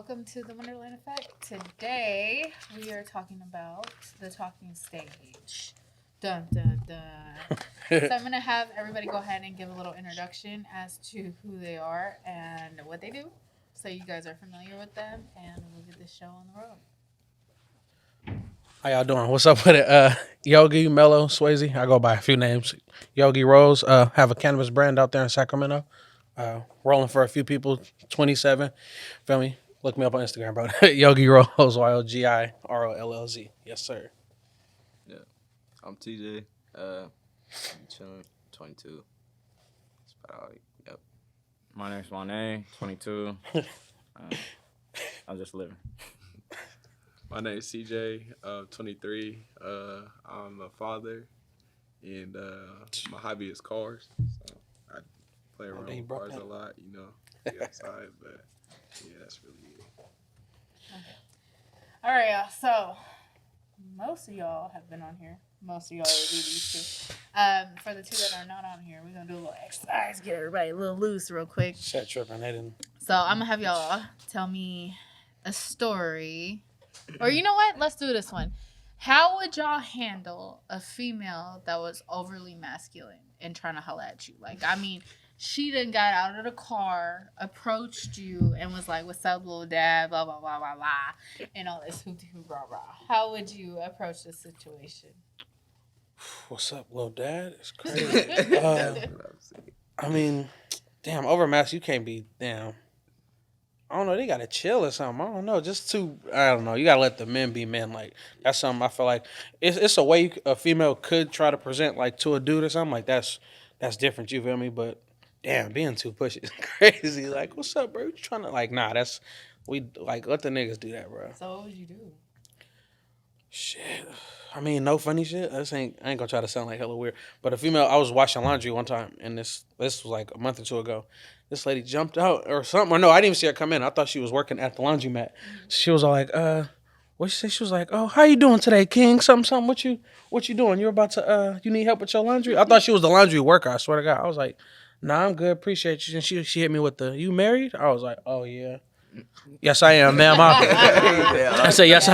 welcome to the Wonderland Effect. Today we are talking about the talking stage. Dun dun dun. So I'm gonna have everybody go ahead and give a little introduction as to who they are and what they do, so you guys are familiar with them, and we'll get this show on the road. How y'all doing? What's up with it? Yogi, Mello, Swayze. I go by a few names. Yogi Rose. Have a cannabis brand out there in Sacramento. Rolling for a few people. 27. Feel me? Look me up on Instagram, bro. Yogi Rose. YOGIROLLZ. Yes, sir. Yeah, I'm TJ. I'm chilling. 22. That's about all. Yep. My name's Monet, 22. I'm just living. My name is CJ, 23. I'm a father, and my hobby is cars. So I play around dang, with bro. cars a lot, get outside, but yeah, that's really it. All right, y'all. So most of y'all have been on here. Most of y'all will be these two. For the two that are not on here, we're gonna do a little exercise, get everybody a little loose real quick. Shit tripping. They didn't. So I'm gonna have y'all tell me a story. Or you know what? Let's do this one. How would y'all handle a female that was overly masculine and trying to holla at you? Like, I mean, she done got out of the car, approached you, and was like, "What's up, little dad?" Blah blah blah blah blah, and all this hoop rah rah. How would you approach this situation? What's up, little dad? It's That's crazy. what I'm saying. I mean, damn, overmass, you can't be, damn. I don't know, they gotta chill or something. I don't know, just too. I don't know. You gotta let the men be men. Like that's something I feel like it's a way a female could try to present like to a dude or something like that's different. You feel me? But damn, being too pushy is crazy. Like, what's up, bro? You trying to like? Nah, that's we like let the niggas do that, bro. So what would you do? Shit. I mean, no funny shit. I ain't gonna try to sound like hella weird. But a female, I was washing laundry one time, and this was like a month or two ago. This lady jumped out or something. Or no, I didn't even see her come in. I thought she was working at the laundromat. She was all like, what she say? She was like, oh, how you doing today, King? Something. What you doing? You're about to you need help with your laundry? I thought she was the laundry worker. I swear to God. I was like, nah, I'm good. Appreciate you. And she hit me with the, you married? I was like, oh yeah. Yes, I am, ma'am. I said, yes,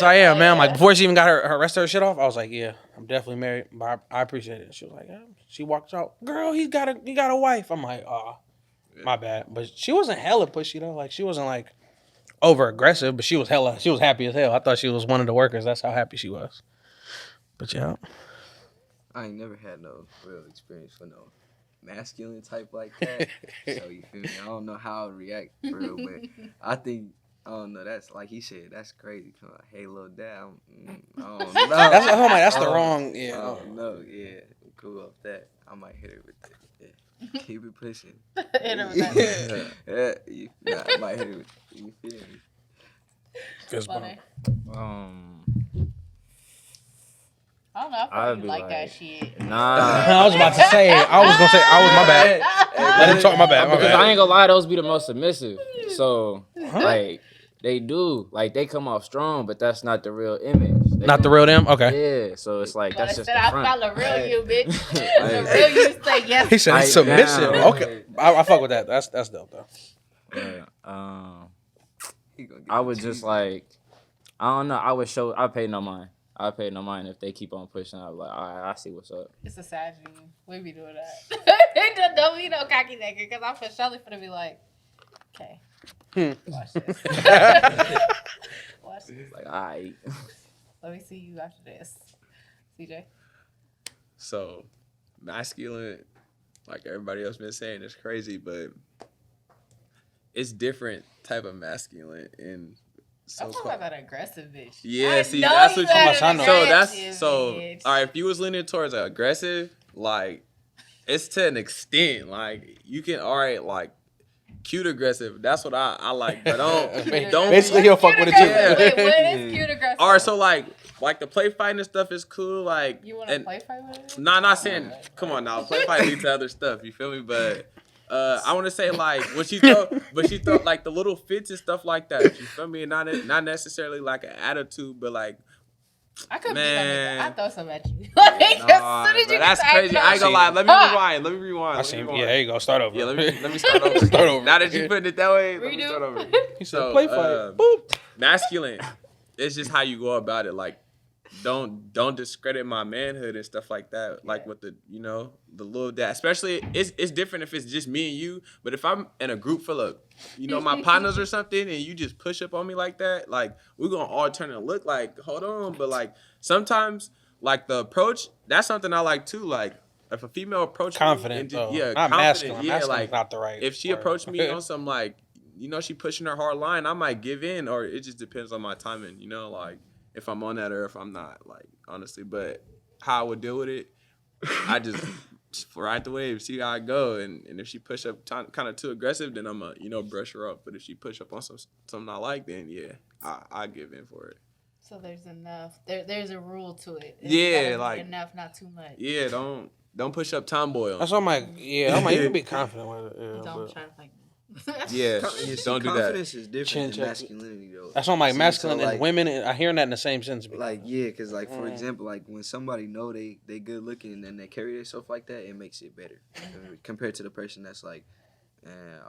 I am, ma'am. Like, before she even got her rest of her shit off, I was like, yeah, I'm definitely married, but I appreciate it. She was like, yeah. She walked out, girl, he got a wife. I'm like, oh, my bad. But she wasn't hella pushy, though. Like, she wasn't, like, over aggressive, but she was happy as hell. I thought she was one of the workers. That's how happy she was. But, yeah. I ain't never had no real experience with no masculine type like that. So you feel me? I don't know how I would react for real, but I think I don't know. That's like he said. That's crazy. Come on, hey, little dad. I don't know. That's the wrong. I Yeah. don't know. Yeah, I'm cool off that. I might hit her with that. Yeah. Keep it pushing. Hit her with that. I might hit her with. You feel me? Fist bump. Funny. I don't know. I I'd probably be like that like, shit. Nah. I was about to say. I was my bad. Let him talk. My bad. My Because bad. I ain't gonna lie, those be the most submissive. So, like, they do. Like, they come off strong, but that's not the real image. Not the real them. Okay. Yeah, so it's like, But that's just instead, the I front. found the real you, bitch. Hey. The real you say yes. He said Like, he's submissive. now. Okay, I fuck with that. That's dope though. Yeah, He gonna get I the would just cheese. like, I don't know. I pay no mind. I pay no mind if they keep on pushing. I'm like, all right, I see what's up. It's a sad dream. We be doing that. It just don't be no cocky nigga because I'm for surely finna be like, okay, watch this. Watch this. Like, all right. Let me see you after this, CJ. So masculine, like everybody else been saying, is crazy, but it's different type of masculine and so. I'm talking about that aggressive bitch. Yeah, I see, know that's you what you. had So an aggressive So bitch. all right. If you was leaning towards aggressive, like it's to an extent. Like you can, all right, like cute aggressive. That's what I like. But don't Basically, he'll fuck with it too. Cute aggressive. Wait, what is cute aggressive? All right, so like the play fighting and stuff is cool. Like You want to and play fight with it? nah, not saying. Come on now, play fight leads to other stuff. You feel me? But I want to say like when she throw, but she throw like the little fits and stuff like that. You feel me? Not necessarily like an attitude, but like I could Man. I throw some at you. Like, as soon as you get that's to crazy. I ain't gonna lie. Let me rewind. I seen. Yeah, there you go. Start over. Yeah, let me start over. Start over. Now that you putting it that way, let me Redo. start over. He said, "Play fight." Boop. Masculine. It's just how you go about it. Like, don't discredit my manhood and stuff like that. Like with the the little dad. Especially it's different if it's just me and you. But if I'm in a group full of my partners or something, and you just push up on me like that, like we're gonna all turn and look like, hold on. But like sometimes like the approach, that's something I like too. Like if a female approach Confident, me, though. yeah, Not confident, masculine. yeah, Masculine's like not the right if she word. approached me on some like she pushing her hard line, I might give in, or it just depends on my timing. Like if I'm on that or if I'm not. Like honestly, but how I would deal with it, I just ride the wave, see how I go, and if she push up kind of too aggressive, then I'm brush her up. But if she push up on something I like, then yeah, I give in for it. So there's enough. There's a rule to it. Yeah, like enough, not too much. Yeah, don't push up tomboy on. That's what I'm like. Yeah, I'm like, you can be confident with it. Yeah, Don't but try to fight me. Yeah, don't do that. Confidence is different than masculinity, though. that's what I'm like. See, Masculine so, and women. I hearing that in the same sense. Like, yeah, because, like, for example, like, when somebody know they good looking and then they carry themselves like that, it makes it better compared to the person that's, like,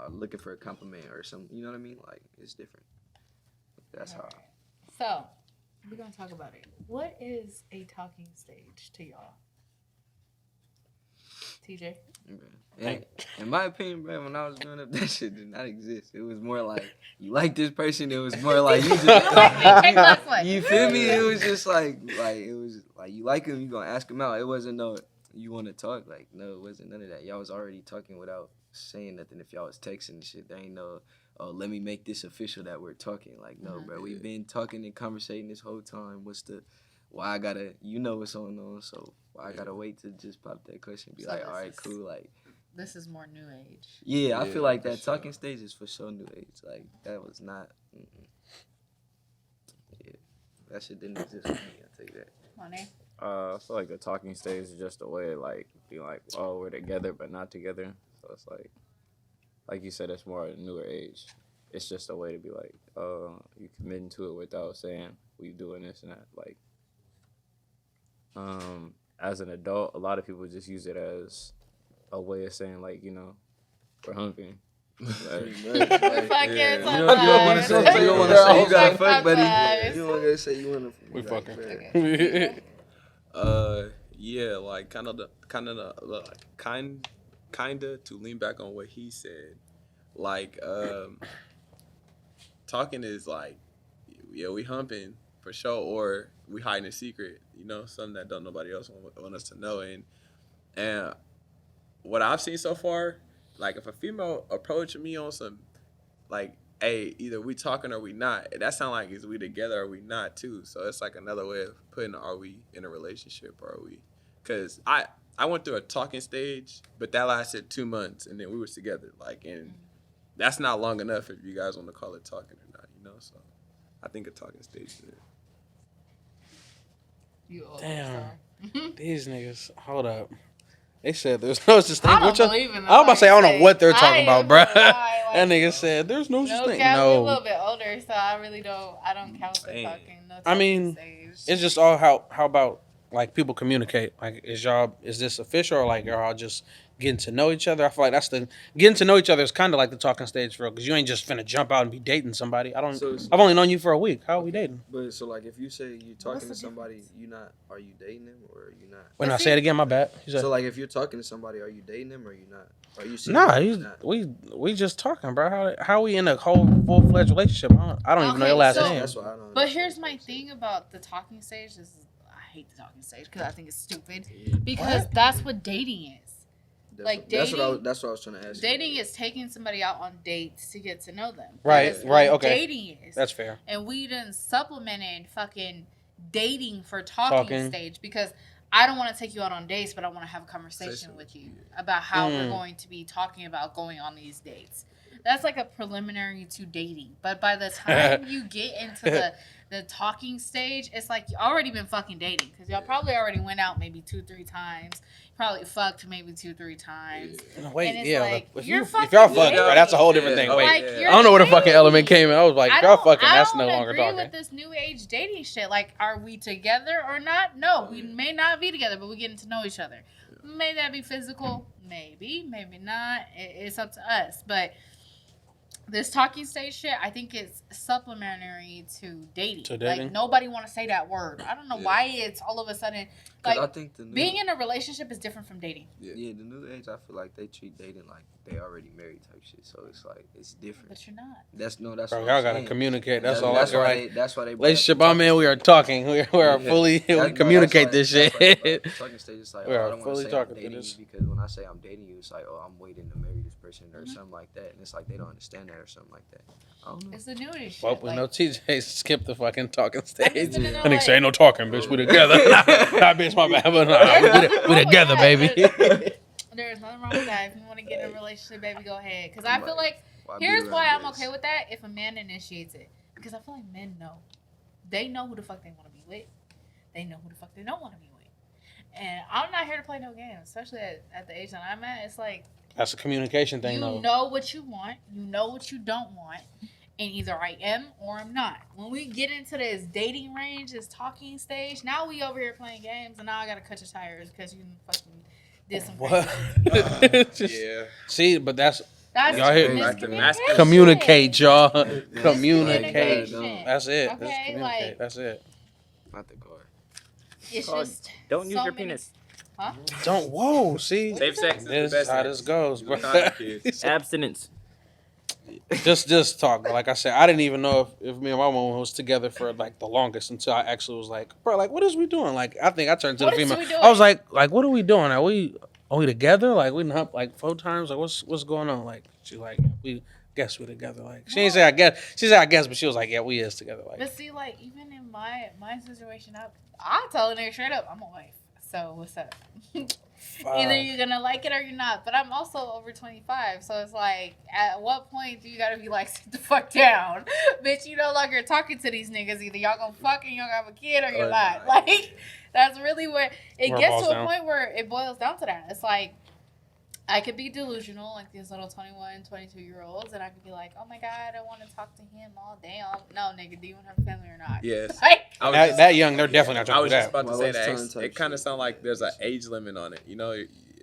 looking for a compliment or something. You know what I mean? Like, it's different. That's how. So, we're going to talk about it. What is a talking stage to y'all? TJ? In my opinion, bro, when I was growing up, that shit did not exist. It was more like, you like this person, it was more like, you just, you feel me? It was just like it was like, you like him, you gonna ask him out. It wasn't no, you want to talk. Like, no, it wasn't none of that. Y'all was already talking without saying nothing. If y'all was texting and shit, there ain't no, oh, let me make this official that we're talking. Like, no, bro, we've been talking and conversating this whole time. Why I gotta, what's going on, so why I gotta wait to just pop that question, be like, all right, cool, like. This is more new age. Yeah, I feel like that talking stage is for sure new age. Like, that was not, yeah, that shit didn't exist for me, I'll tell you that. Money? I feel like the talking stage is just a way to like be like, oh, we're together but not together. So it's like you said, it's more a newer age. It's just a way to be like, you committing to it without saying we doing this and that. Like, as an adult, a lot of people just use it as a way of saying like, we're humping. Like, You don't want to say you gotta fuck, buddy. You don't gotta say you wanna. we fucking. Yeah, like kinda to lean back on what he said. Like, talking is like, yeah, we humping for sure, or we hiding a secret. Something that don't nobody else want us to know. And what I've seen so far, like if a female approach me on some, like, hey, either we talking or we not, that sound like is we together or we not too. So it's like another way of putting, are we in a relationship or are we? Because I went through a talking stage, but that lasted 2 months and then we was together. Like, and that's not long enough if you guys want to call it talking or not, So I think a talking stage is it. Damn, these niggas. Hold up. They said there's no such thing. I don't believe in the I'm about to say I don't know what they're talking about, bro. Like, That nigga said there's no such thing. No, a little bit older, so I don't count the talking. No I mean, stage. it's just all how about like people communicate. Like, is this official or like y'all just getting to know each other? I feel like that's the getting to know each other is kind of like the talking stage for real, because you ain't just finna jump out and be dating somebody. I've only known you for a week. How are we dating? But so like if you say you're talking to somebody, are you dating them or are you not? When I say it again, my bad. So like if you're talking to somebody, are you dating them or are you not? Are you we just talking, bro. How we in a whole full-fledged relationship? I don't even know your last name. That's why I don't. But here's my thing about the talking stage. I hate the talking stage because I think it's stupid. Because that's what dating is. That's what I was trying to ask. Dating is taking somebody out on dates to get to know them. Right. Okay. Dating is. That's fair. And we done supplemented fucking dating for talking stage because I don't want to take you out on dates, but I want to have a conversation with you about how we're going to be talking about going on these dates. That's like a preliminary to dating. But by the time you get into the talking stage, it's like you already been fucking dating because y'all probably already went out maybe 2-3 times. Probably fucked maybe 2-3 times. Wait, And it's yeah. like, If you're y'all fucking fucked, dating. bro, that's a whole different thing. Yeah. Wait, Like, I you're I don't know where the fucking dating. element came in. I was like, if y'all fucking, I that's don't no longer agree talking. with this new age dating shit. Like, are we together or not? No, we may not be together, but we're getting to know each other. May that be physical? Maybe, maybe not. It's up to us. But this talking stage shit, I think it's supplementary to dating. To dating? Like, nobody want to say that word. I don't know why it's all of a sudden, like, I think the new, being in a relationship is different from dating. the new age, I feel like they treat dating like they already married type shit. So it's like it's different. But you're not. That's Bro, what y'all I'm gotta saying. communicate. That's all. That's That's why right. that's why they Relationship I'm in, we are talking. We are fully. We communicate this shit. Talking stage is like, We I are don't want fully to say I'm talking to dating this. you because when I say I'm dating you, it's like, oh, I'm waiting to marry this person or something like that, and it's like they don't understand that or something like that. I don't know. It's the new age shit. Well, we like, know TJ skipped the fucking talking I stage. just didn't know, And he like- say, ain't no talking, bitch. We together. Nah, bitch, my bad. But nah, we together, baby. There's nothing wrong with that. If you want to get in a relationship, baby, go ahead. Because I Right. feel like Why beat here's around why the I'm bush? okay with that. If a man initiates it, because I feel like men know, they know who the fuck they want to be with. They know who the fuck they don't want to be with. And I'm not here to play no games, especially at the age that I'm at. It's like That's a communication thing, you though. know what you want, you know what you don't want, and either I am or I'm not. When we get into this dating range, this talking stage, now we over here playing games, and now I gotta cut your tires because you fucking did some What? crazy shit. Just- Yeah. See, but that's That's Y'all hear- Like the miscommunication. communicate, y'all. Miscommunication. Communicate. Miscommunication. That's it. That's Okay, communicate. like- That's it. Not the car. It's Called just Don't use so your many- penis. Huh? Don't. Whoa. See. Safe sex is the This best how sex. this goes, bro. Condom kids. Abstinence. just talk. Like I said, I didn't even know if me and my woman was together for like the longest until I actually was like, bro, like what is we doing? Like I think I turned to What the is female. we doing? I was like what are we doing? Are we together? Like we done humped like 4 times. Like what's going on? Like she like we guess we together. Like she didn't say I guess. She said I guess, but she was like yeah we is together. Like But see, like even in my situation, I told a nigga straight up, I'm a wife. So what's up? Either you're gonna like it or you're not. But I'm also over 25, so it's like, at what point do you gotta be like, sit the fuck down, bitch? You no longer talking to these niggas. Either y'all gonna fuck and you're gonna have a kid, or you're Or not. not. Like that's really where it Where it gets boils to a down. point where it boils down to that. It's like I could be delusional, like these little 21, 22-year-olds, and I could be like, oh my god, I want to talk to him all day. No, nigga, do you want to have a family or not? Yes. Like, I was that, just- that young, they're definitely not I trying to was do just that. about to Well, say it's that. time type It kind of shit. sounds like there's an age limit on it. You know,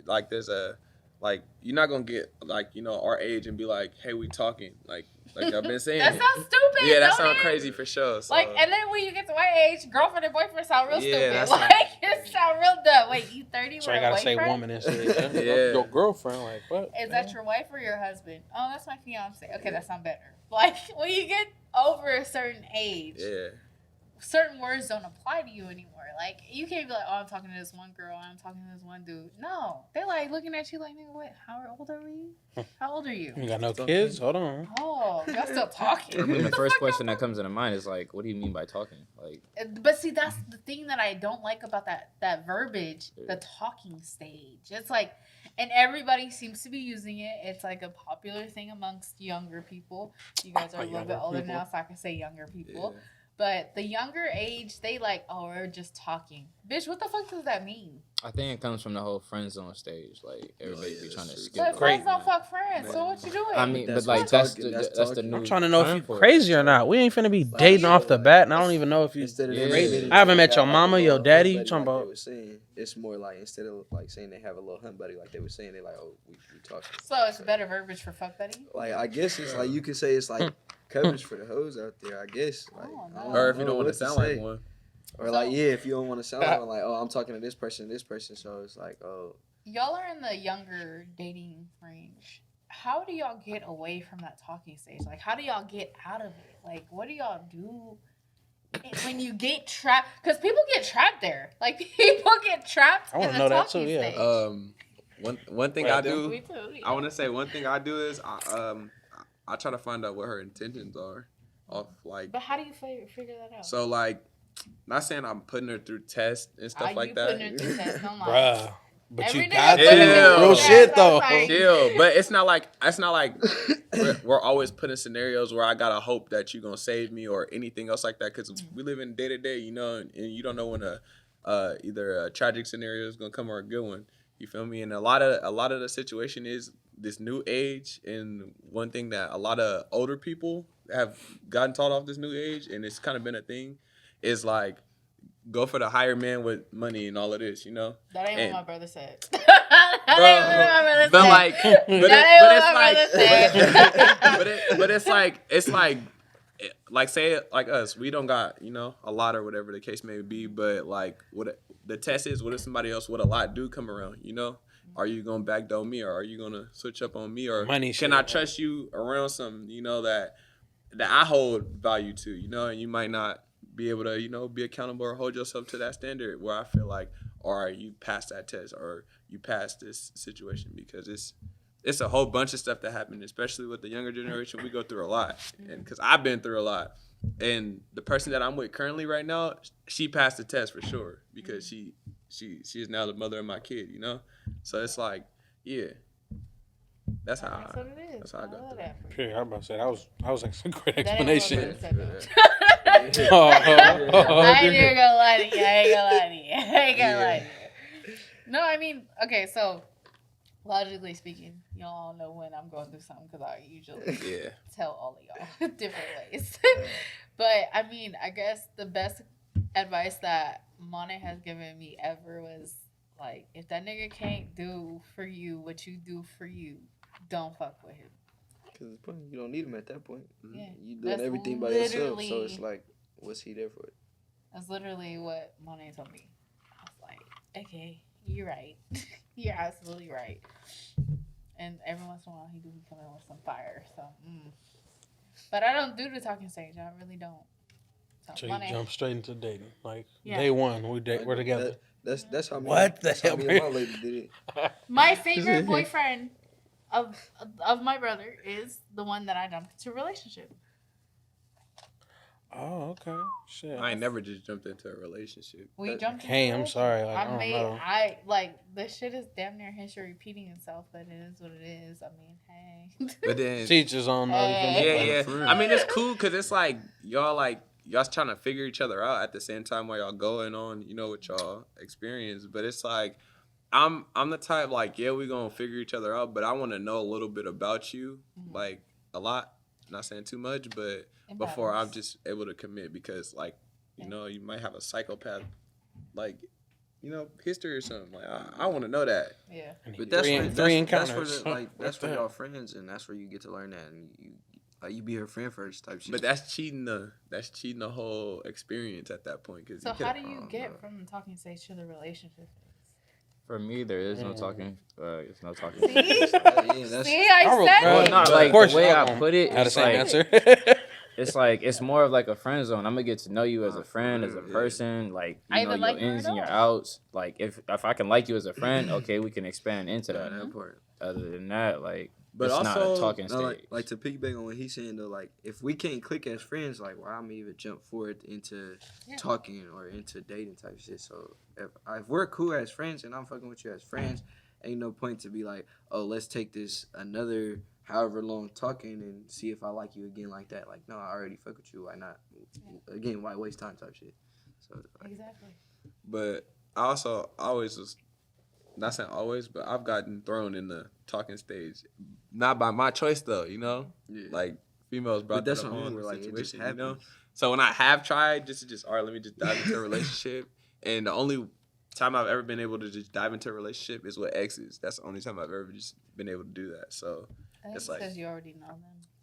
like there's a like you're not gonna get like our age and be like, hey, we talking like I've been saying. that sounds stupid. Yeah, that don't sounds it? crazy for sure. So. Like, and then when you get to my age, girlfriend and boyfriend sound real Yeah, stupid. that's Like, it sound real dumb. Wait, you 30 So with I a gotta say boyfriend? woman instead. Yeah. Your girlfriend, like what? Is that your wife or your husband? Oh, that's my fiance. Okay, that sounds better. Like, when you get over a certain age, Yeah. certain words don't apply to you anymore. Like, you can't be like, oh, I'm talking to this one girl, I'm talking to this one dude. No. They like looking at you like, nigga, what? How old are we? How old are you? You got no kids? Hold on. Oh, y'all still talking. I mean, the What first fuck question y'all that comes into mind is like, what do you mean by talking? Like, But see, that's the thing that I don't like about that verbiage, the talking stage. It's like, and everybody seems to be using it. It's like a popular thing amongst younger people. You guys are a little bit Younger older people. now, so I can say younger people. Yeah. But the younger age, they like, oh, we're just talking. Bitch, what the fuck does that mean? I think it comes from the whole friend zone stage. Like, everybody yeah, be trying to that's skip. true. But over friends it. don't fuck friends, so what you doing? I mean, That's but like what that's talking- the that's that's the talking. new. I'm trying to know if term you for it. crazy or not. We ain't finna be Like, dating yeah, off the like, bat, and I don't even know if you. Instead of Yeah. admitting I haven't to met have, your like, mama, a your little daddy, hunt you talking buddy, like about- they were saying, it's more like instead of like saying they have a little hunt buddy, like they were saying, they like, oh, we talking. So it's a better verbiage for fuck buddy? Like I guess it's like you could say it's like coverage for the hoes out there. I guess. Like, Oh, I no. don't Or if you know don't want what to sound like say. one. Or like yeah, if you don't want to sound like one, like oh, I'm talking to this person, so it's like oh. Y'all are in the younger dating range. How do y'all get away from that talking stage? Like, how do y'all get out of it? Like, what do y'all do when you get trapped? Because people get trapped there. Like, people get trapped I wanna in the know that talking too, yeah. stage. One thing Right I there. do. Me too, yeah. I want to say one thing I do is I try to find out what her intentions are. Off like But how do you figure that out? so like, not saying I'm putting her through tests and stuff Are like you that. putting her through tests? Don't lie. Bruh. But Every you nigga got put it in to. the Real group shit, chat, though. I'm like- Chill, but it's not like we're always put in scenarios where I gotta hope that you're gonna save me or anything else like that because we live in day to day, you know, and you don't know when either a tragic scenario is gonna come or a good one. You feel me? And a lot of the situation is this new age, and one thing that a lot of older people have gotten taught off this new age, and it's kind of been a thing, is like go for the higher man with money and all of this, you know. That ain't And- what my brother said. That ain't what my brother But said. like, but it's like say it like us. We don't got a lot or whatever the case may be. But like, what the test is, what if somebody else with a lot do come around? You know, are you gonna backdoor me or are you gonna switch up on me or Money can shit, I trust you around something that I hold value to? You know, and you might not be able to be accountable or hold yourself to that standard where I feel like, all right, you passed that test or you passed this situation because it's a whole bunch of stuff that happened, especially with the younger generation. We go through a lot, and because I've been through a lot, and the person that I'm with currently right now, she passed the test for sure because she is now the mother of my kid. You know, so it's like, yeah, that's how That's what it is. that's how I go love through. that. Shit, I'm about to say that was like some great That ain't what my explanation. brother said, though. Oh, I ain't even gonna lie to you. I ain't gonna lie to you. No, I mean, okay, so logically speaking, y'all know when I'm going through something because I usually Yeah. tell all of y'all different ways. But I mean, I guess the best advice that Mane has given me ever was like, if that nigga can't do for you what you do for you, don't fuck with him. Because you don't need him at that point. Yeah, You doing that's everything by yourself, so literally- it's like, what's he there for? That's literally what Monet told me. I was like, okay, you're right. You're absolutely right. And every once in a while, he do be coming with some fire. So, but I don't do the talking stage. I really don't. so you Monet, jump straight into dating. Like Yeah. day one, we're together. That's how me. What the that's how hell, me and my man? lady did it. my favorite boyfriend of my brother is the one that I jumped into a relationship. Oh, okay. Shit. I ain't never just jumped into a relationship. We jumped. Hey, into a I'm sorry. Like, I I don't made. know. I like this shit is damn near history repeating itself, but it is what it is. I mean, hey. But then Teachers on though. You feel me? Hey. Like, yeah. for real. I mean, it's cool because it's like y'all trying to figure each other out at the same time while y'all going on, with y'all experience. But it's like I'm the type like, yeah, we gonna figure each other out, but I want to know a little bit about you, like a lot. Not saying too much, but It before I'm matters. just able to commit because like you might have a psychopath like history or something. Like I want to know that. Yeah. But that's three, where, three that's encounters. where that's What where the y'all friends, and that's where you get to learn that, and you be her friend first type shit. But that's cheating the whole experience at that point. Cause So you how could- do you Oh, get no. from the talking stage to the relationship phase? For me, there is no talking. It's no talking. See? Yeah, that's, See, I I wrote- said bro, Well, it. not of like course the way y'all I gonna put it. Had the It's same like answer. it's like it's more of like a friend zone. I'm gonna get to know you as a friend, as a Yeah. person. Like I you know either your like you or ins and your don't. outs. Like if I can like you as a friend, okay, we can expand into that. that part. Other than that, like But it's not a also- talking No, stage. like to piggyback on what he's saying though, like if we can't click as friends, like why I'm even jump forward into Yeah. talking or into dating type shit. So if we're cool as friends and I'm fucking with you as friends, ain't no point to be like, oh, let's take this another however long talking and see if I like you again like that. Like no, I already fuck with you. Why not? Again, why waste time type shit. So like, Exactly. But I also always was not saying always, but I've gotten thrown in the talking stage, not by my choice though. yeah. Like females brought But that's that what I upon mean. the Like it just situation, happens. So when I have tried, just all right, let me just dive into a relationship, and the only time I've ever been able to just dive into a relationship is with exes. That's the only time I've ever just been able to do that. So I think It's it's like- because you already know them.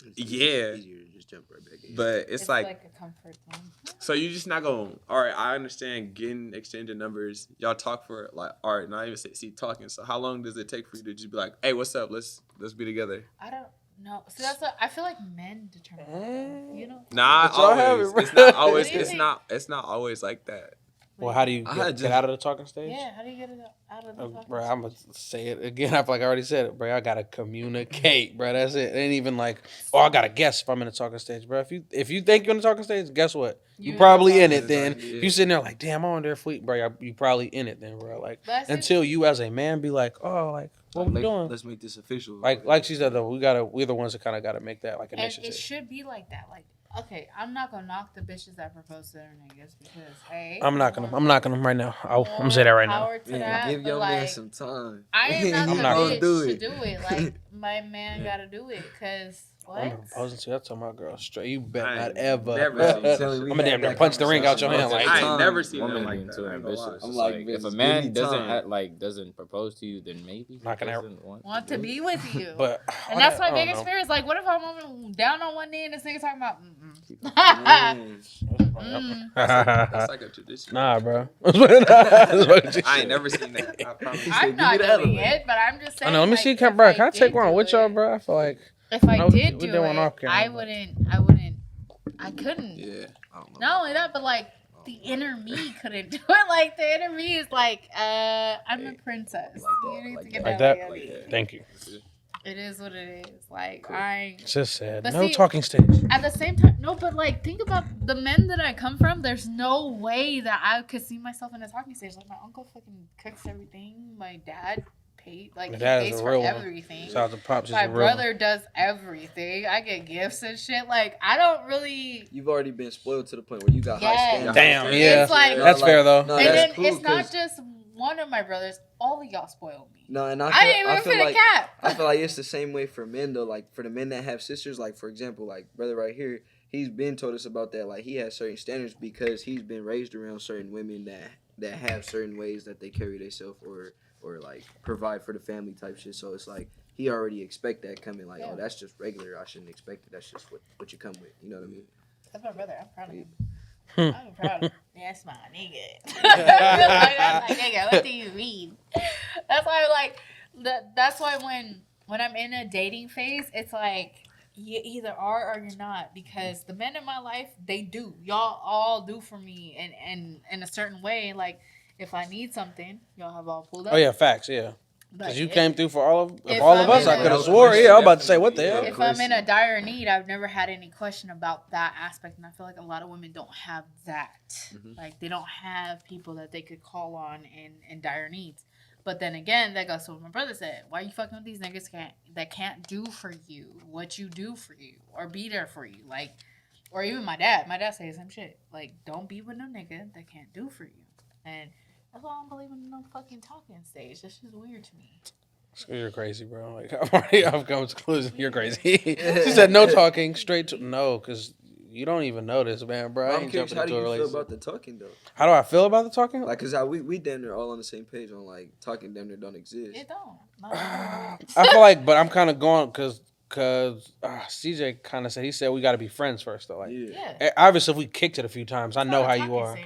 It's Yeah. easier to just jump right back in. but it's like a comfort zone. so you just not going. All right, I understand getting exchanging numbers. Y'all talk for like all right, not even see talking. So how long does it take for you to just be like, hey, what's up? Let's be together. I don't know. See, that's what I feel like men determine that, though, you know? Nah, But y'all have always. it, bro. It's not always. What do you It's think? not. It's not always like that. Well, how do you get out of the talking stage? Yeah, how do you get it out of the talking Bro, stage? I'm gonna say it again. I feel like I already said it, bro. I gotta communicate, bro. That's it. It ain't even like, oh, I gotta guess if I'm in the talking stage, bro. If you think you're in the talking stage, guess what? You You're probably in the it then. Yeah. If you sitting there like, damn, I wonder if bro, you probably in it then, bro. Like But I see- until you as a man be like, oh, like what we doing? Let's make this official. Like she said though, we're the ones that kind of gotta make that like And initiative. it should be like that. Like, okay, I'm not gonna knock the bitches that propose to their niggas because hey, I'm not gonna right now. I'm gonna say that right now. Power to that, give but your like, man some time. I am not I'm the not bitch gonna to do it. Like my man gotta do it because what? I'm proposing to you. I told my girl straight. You bet I not ain't ever. never seen We I'm gonna had damn near that punch the ring out your hand. conversation Like, I ain't never seen women that like being that. too I ain't gonna lie. ambitious. I'm It's like, like, bitch, if a give man me doesn't time. doesn't propose to you, then maybe Not he gonna- doesn't Want to be with you. but And that's my I don't biggest know. fear is like, what if I'm on- down on one knee and this nigga talking about, Man. That's like a tradition. Nah, bro. I ain't never seen that. I promise. said, I'm "Give not me the doing other it, but I'm just saying. I know. Let me like, see, if bro. Can I did take one do with y'all, it- bro? I feel like If I No, did we do did one it, off camera, I but- wouldn't, I couldn't. Yeah. I don't know. Not only that, but like the inner me couldn't do it. Like the inner me is like, I'm a princess. Like that, You need like to get that. that, Like way that. of me. thank you. It is what it is. Like Cool. I. Just said But no see- talking stage. At the same time, no, but like think about the men that I come from. There's no way that I could see myself in a talking stage. Like my uncle fucking cooks everything. My dad paid like My he dad is pays a for real one. everything. Shout out to Pops. He's My a real one. brother does everything. I get gifts and shit. Like I don't really. You've already been spoiled to the point where you got high Yes. standards. Damn, yeah. It's like- That's fair though. No, And that's then cool, it's not 'cause- just one of my brothers. All of y'all spoiled me. No, and I I ain't even feel finna like cap. I feel like it's the same way for men though. Like for the men that have sisters, like for example, like brother right here, he's been told us about that. Like he has certain standards because he's been raised around certain women that have certain ways that they carry themselves or like provide for the family type shit. So it's like he already expect that coming. Like Yeah. oh, that's just regular. I shouldn't expect it. That's just what you come with. You know what I mean? That's my brother. I'm proud of him. Hmm. I'm proud of him. That's my nigga. That's my nigga. What do you mean? That's why I like that's why when I'm in a dating phase, it's like you either are or you're not because the men in my life, they do. Y'all all do for me and in a certain way. Like if I need something, y'all have all pulled up. Oh yeah, facts. Yeah, But because you if- came through for all of if all I'm of us. in I a- could have swore. Yeah, I'm about to say what the hell. Yeah. If I'm in a dire need, I've never had any question about that aspect, and I feel like a lot of women don't have that. Mhm. Like they don't have people that they could call on in dire needs. But then again, that goes to what my brother said. Why you fucking with these niggas that can't do for you what you do for you or be there for you? Like, or even my dad. My dad says the same shit. Like, don't be with no nigga that can't do for you. And that's why I don't believe in no fucking talking stage. That's just weird to me. You're crazy, bro. Like I've come to the conclusion. You're crazy. She said no talking, straight to no, because you don't even know this, man, bro. I I'm ain't curious, jumping how do into a you feel relationship. about the talking though? How do I feel about the talking? Like, cause how we damn near all on the same page on like talking damn near don't exist. It don't. No. I feel like, but I'm kind of going because CJ kind of said he said we got to be friends first though. Like, Yeah. obviously, if we kicked it a few times, I know how you are.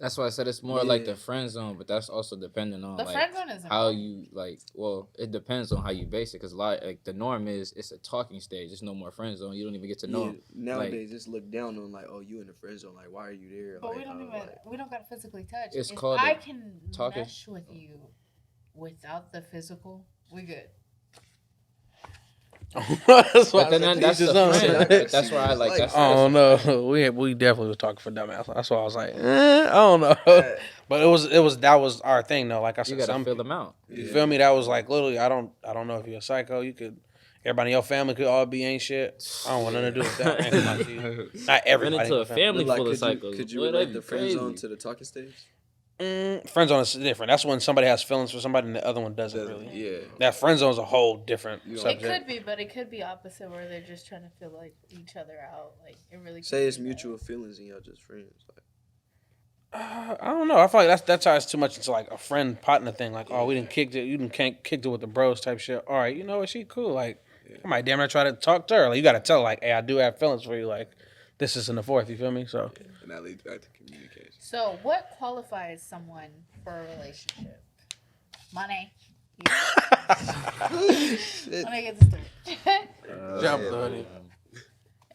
That's why I said it's more like Yeah. the friend zone, but that's also depending on The like friend zone is how important. you like. Well, it depends on how you base it, because like the norm is it's a talking stage. There's no more friend zone. You don't even get to know. Yeah, 'em. nowadays it's looked down on like, oh, you in the friend zone, like why are you there? But like, we don't even like, we don't got to physically touch. It's If called I a can talking- mesh with you without the physical, we good. That's why But then I said that's teach the his own. friend. But that's why I like. That's I don't know. We definitely was talking for dumbass. That's why I was like, I don't know. But that was our thing though. Like I You said, gotta some fill them out. you feel me? That was like literally. I don't know if you're a psycho. You could. Everybody in your family could all be ain't shit. I don't want nothing to do with that. I ain't gonna lie to you. Not Run everybody. into in a your family. family like, full of could psychos. you Boy, relate that'd the be friend zone crazy. to the talking stage? Friend zone is different. That's when somebody has feelings for somebody and the other one doesn't really. Yeah. That friend zone is a whole different You don't- It subject. could be, but it could be opposite where they're just trying to feel like each other out. Like it really. Say could it's be that. mutual feelings and y'all just friends. Like, I don't know. I feel like that ties too much into like a friend partner thing. Like, oh, we didn't kicked it. You didn't kicked it with the bros type shit. All right, you know what? She cool. Like, I might damn near try to talk to her. Like, you got to tell her, like, hey, I do have feelings for you. Like, this isn't the fourth. You feel me? So And that leads back to communication. So, what qualifies someone for a relationship? Money. shit. Money gets the story. jump, buddy.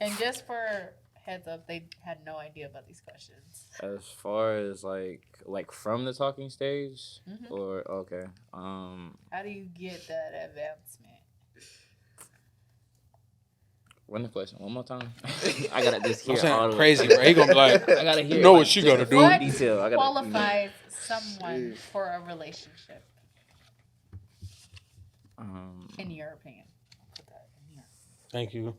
And just for heads up, they had no idea about these questions. As far as like from the talking stage, Mhm. or okay, How do you get that advancement? run the question one more time. I gotta just I'm hear all saying the crazy, way. bro. He gonna be like, I gotta hear. you know like, what she just gonna the do. full What detail. I gotta, qualifies someone Shit. for a relationship, in you know, your opinion? Put that in here. Thank you.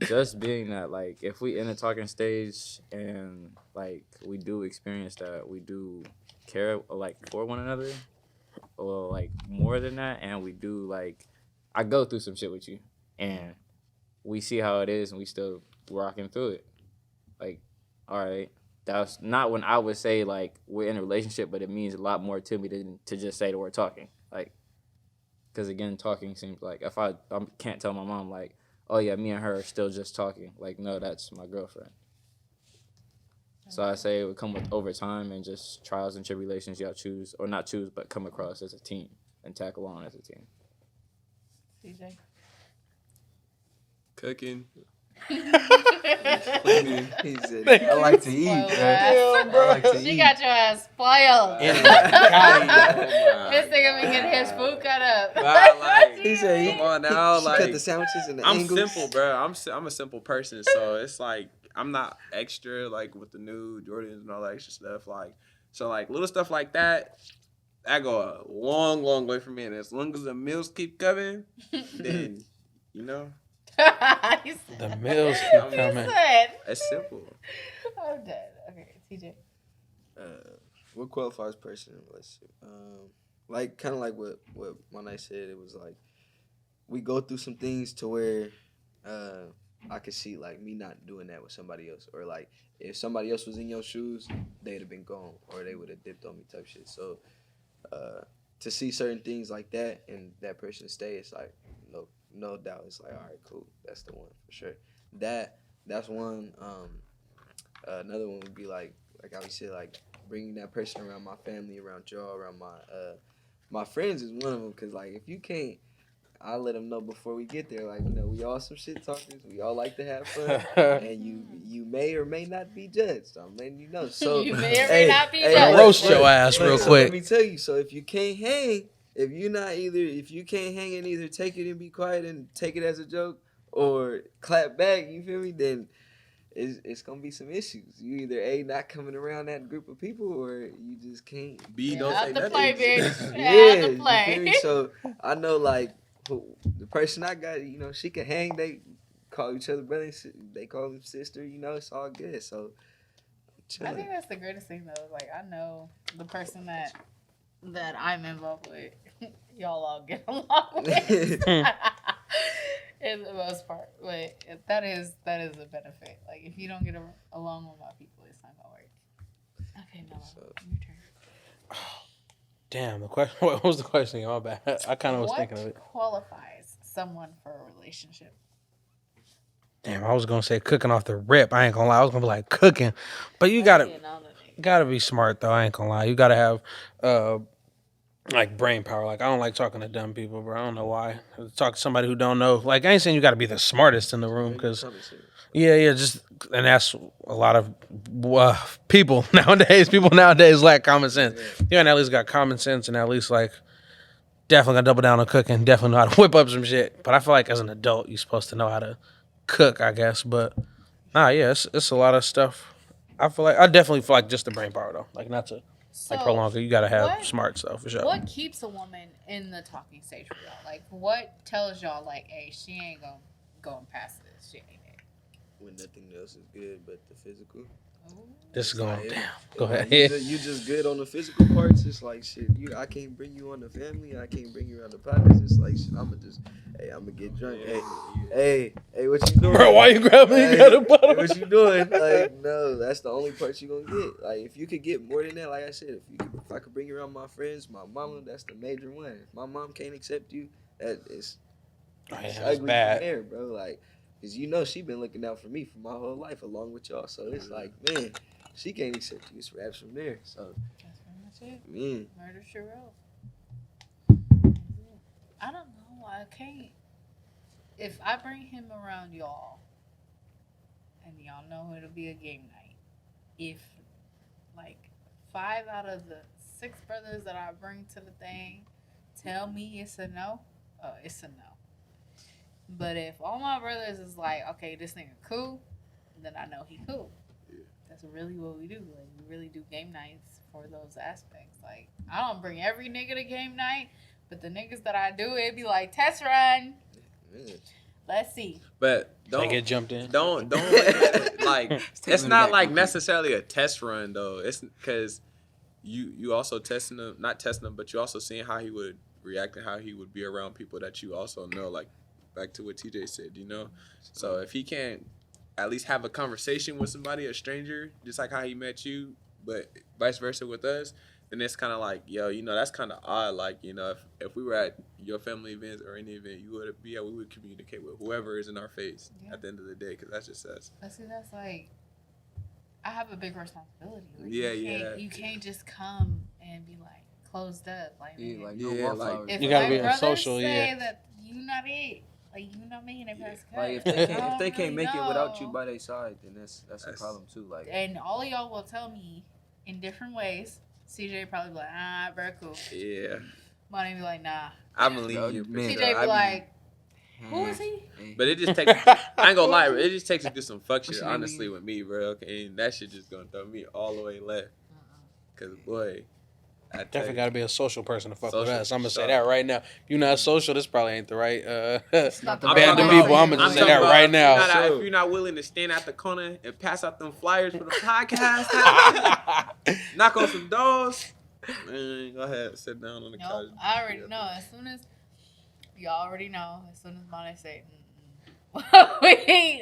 just being that like if we in a talking stage and like we do experience that we do care like for one another or like more than that, and we do like I go through some shit with you and we see how it is and we still rocking through it. Like, all right, that's not when I would say like we're in a relationship, but it means a lot more to me than to just say that we're talking. Like, because again, talking seems like if I can't tell my mom like, oh yeah, me and her are still just talking. Like, no, that's my girlfriend. So I say it would come with over time and just trials and tribulations y'all choose or not choose, but come across as a team and tackle on as a team. CJ. Cooking. He said, I like to eat, Spoiled bro. ass. I like to She eat. got your ass spoiled. And This nigga be getting his food cut up. Nah, like, He said he- come on now, She cut like the sandwiches and the I'm angles. simple, bro. I'm a simple person, so it's like I'm not extra like with the new Jordans and all that extra stuff. Like so, like little stuff like that, I go a long, long way from me. And as long as the meals keep coming, then you know the meals keep I'm coming. it's simple. I'm dead. Okay, TJ. What qualifies person in a relationship? Like kind of like what Monai said. It was like we go through some things to where I could see like me not doing that with somebody else, or like if somebody else was in your shoes, they'd have been gone, or they would have dipped on me type shit. So to see certain things like that and that person stay, it's like no doubt. It's like all right, cool, that's the one for sure. That's one. Another one would be like how we said, like bringing that person around my family, around y'all, around my friends is one of them. Cause like if you can't, I let them know before we get there. Like we all some shit talkers. We all like to have fun, and you may or may not be judged. I'm letting you know. So You may or may not be Gonna judged. roast your ass real so quick. Let me tell you. So if you can't hang, if you can't hang and either take it and be quiet and take it as a joke, or clap back, you feel me? Then it's gonna be some issues. You either not coming around that group of people, or you just can't. B don't Out say the nothing. play, bitch. Yeah, Out the you play. feel me? So I know like the person I got, she can hang. They call each other brother. They call him sister. It's all good. So I think that's the greatest thing though. Like I know the person that I'm involved with, y'all all get along with. In the most part, but that is a benefit. Like if you don't get along with my people, it's not gonna work. Okay, Melo, your turn. Damn, the question. What was the question? My bad. I kind of was thinking of it. What qualifies someone for a relationship? Damn, I was gonna say cooking off the rip. I ain't gonna lie. I was gonna be like cooking, but you gotta be smart though. I ain't gonna lie. You gotta have like brain power. Like I don't like talking to dumb people, bro. I don't know why. Talk to somebody who don't know. Like I ain't saying you gotta be the smartest in the room, because just and that's a lot of people nowadays. People nowadays lack common sense. You ain't at least got common sense, and at least like definitely gotta double down on cooking. Definitely know how to whip up some shit. But I feel like as an adult, you're supposed to know how to cook, I guess. But nah, yeah, it's a lot of stuff. I definitely feel like just the brain power though. Like not to like prolong it. You gotta have smart stuff for sure. What keeps a woman in the talking stage for y'all? Like what tells y'all like, hey, she ain't going past this. She ain't it. When nothing else is good but the physical. This is going like, down. Go ahead. You just good on the physical parts. It's like shit. I can't bring you on the family. I can't bring you around the partners. It's like shit. I'ma get drunk. Hey, what you doing, Bro? Why you grabbing? You got a bottle. What you doing? Like, no, that's the only part you gonna get. Like, if you could get more than that, like I said, if I could bring you around my friends, my mama, that's the major one. If my mom can't accept you, it's ugly bad. from there, bro. Like. Cause she been looking out for me for my whole life along with y'all. So it's like, man, she can't accept you. It's raps from there. So That's pretty much it. man, Murder she wrote. I don't know. I can't. If I bring him around y'all, and y'all know it'll be a game night. If like 5 out of the 6 brothers that I bring to the thing tell me it's a no, it's a no. But if all my brothers is like, okay, this nigga cool, then I know he cool. Yeah. That's really what we do. Like, we really do game nights for those aspects. Like, I don't bring every nigga to game night, but the niggas that I do, it'd be like, test run. Let's see. But They get jumped in. Don't look at it like it's not like necessarily a test run though. It's because you also testing them, not testing them, but you also seeing how he would react and how he would be around people that you also know. Like back to what TJ said, you know. So if he can't at least have a conversation with somebody, a stranger, just like how he met you, but vice versa with us, then it's kind of like, yo, you know, that's kind of odd. Like, you know, if we were at your family events or any event, we would communicate with whoever is in our face at the end of the day, because that's just us. But see, that's like, I have a big responsibility. Like, you can't just come and be like closed up. Like, Yeah, like Yeah, no more like- flowers. if You gotta my be brothers social, say yeah. that you not it, like you not making it past cut. Like if they can't make it without you by their side, then that's a problem too. Like And all of y'all will tell me in different ways. CJ probably be like, bro, cool. Yeah, Money be like, nah. I believe No, you. for man. sure. CJ I be like, who eh, is he? eh. But it just takes. I ain't gonna lie, bro. It just takes to do some fuck shit, What's your name honestly, again? with me, bro. Okay, and that shit just gonna throw me all the way left. Cause boy, I Definitely got to be a social person to fuck with Social, us. I'm gonna say sure. that right now. If you're not social, this probably ain't the right not the band of right people. I'm gonna I'm just say talking that about right now. If you're not willing to stand at the corner and pass out them flyers for the podcast, knock on some doors, man, go ahead, sit down on the couch. Nope, I already know. As soon as y'all already know, as soon as Monty say,